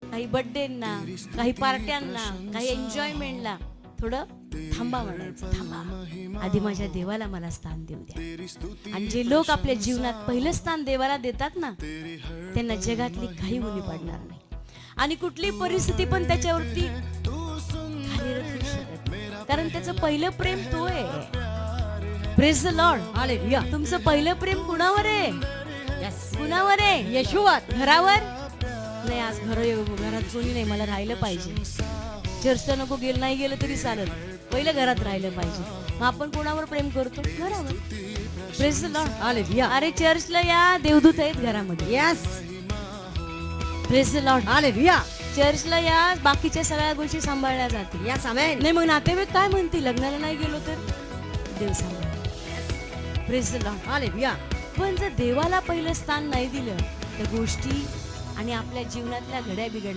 काही बर्थडेना, काही पार्ट्यांना, काही एन्जॉयमेंटला थोडं थांबा म्हणायचं, थांबा, आधी माझ्या देवाला मला स्थान देऊ द्या. आणि जे लोक आपल्या जीवनात पहिलं स्थान देवाला देतात ना, त्यांना जगातली काही उणी पडणार नाही आणि कुठली परिस्थिती पण त्याच्यावरती कार्यरत होऊ शकत नाही. कारण त्याचं पहिलं प्रेम तो आहे. Praise the Lord, hallelujah. तुमचं पहिलं प्रेम कुणावर आहे? यस, कुणावर आहे? येशूवर. घरावर नाही. आज घरात कोणी नाही, मला राहिलं पाहिजे. चर्चला नको गेलं, नाही गेलं तरी चालत, पहिलं घरात राहिलं पाहिजे. मग आपण कोणावर प्रेम करतो? घरावर. Praise the Lord, hallelujah. अरे चर्चला या, देवदूत आहेत घरामध्ये. Yes, praise the Lord, hallelujah. चर्चला या, बाकीच्या सगळ्या गोष्टी सांभाळल्या जातील. यस, आमेन. नाही मग नातेवाईक काय म्हणतील? लग्नाला नाही गेलो तर देव सांभाळ. Praise the Lord, hallelujah. पण जर देवाला पहिलं स्थान नाही दिलं तर गोष्टी आणि आपल्या जीवनातल्या घड्या बिघडल्या.